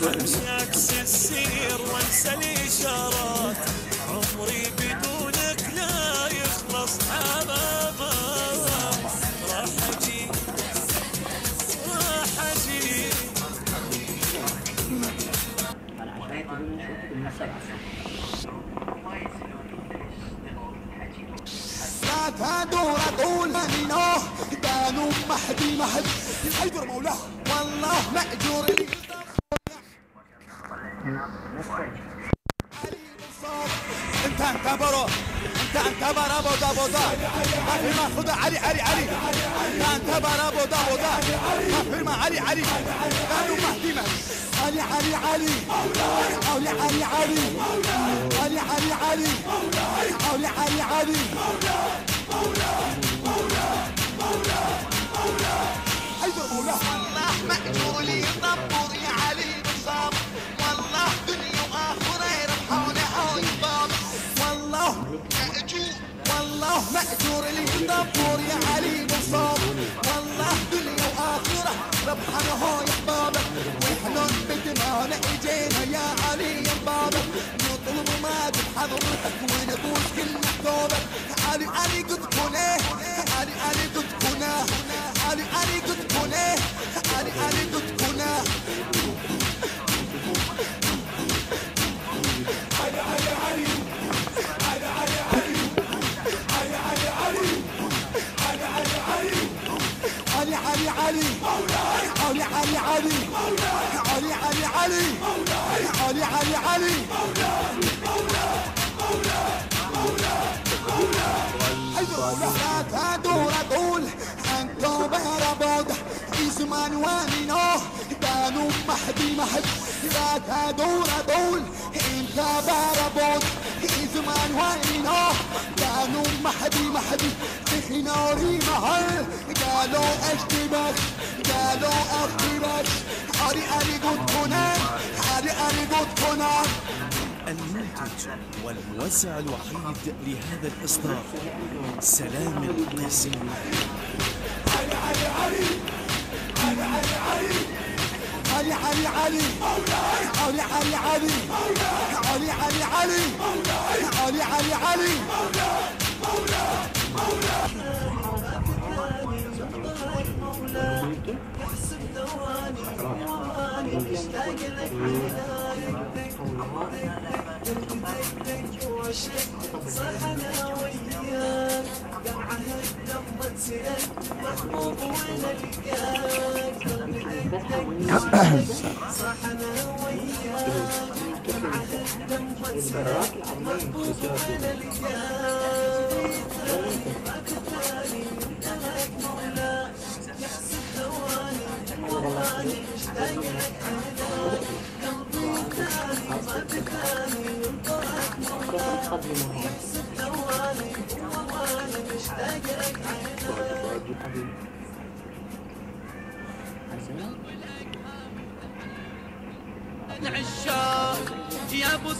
امشي السير وانسى الاشارات، عمري بدونك لا يخلص حبابا. راح اجي راح اجي. لا تدور طول منه كانوا مهدي حيدر مولاه والله مأجور لي. انت برو انت برا بودا ما في ما خذ علي انت برا بودا ما في ما علي كانوا مهدي علي علي حيدر مولاه والله مأجور لي طبور يا علي بالصبر، والله دنيا واخره يربحوني حول باب، والله مأجور والله مأجور لي طبور يا علي بالصبر، والله دنيا واخره ربحنا هو يحبابك، ويحنون بدمانا اجينا يا علي بابك، نطلب ما بحضرتك ونبوس كل محبوبك. علي قد كونه علي قد كونه علي قد كونه علي قد كونه لا تدور طول انتو بربود زمان وامنوه كانوا مهدي لا تدور طول انت بربود زمان وامنوه كانوا مهدي تخنوري مهر قالوا اشتبك علي قد كنان علي قد كنان. المنتج والموزع الوحيد لهذا الإصدار سلام القيسي. صحنا وياك قاعد لما تسأل محبوب ولا لقاك، صحنا وياك قاعد لما تسأل محبوب ولا لقاك، أكتالي انتهك مولاك يحسب ثواني ووالي مشتاق لك عهداك، قلبي ثاني ضاق ثاني انطرك مولاك يحسب ثواني ووالي مشتاق لك عهداك. العشاق يا ابو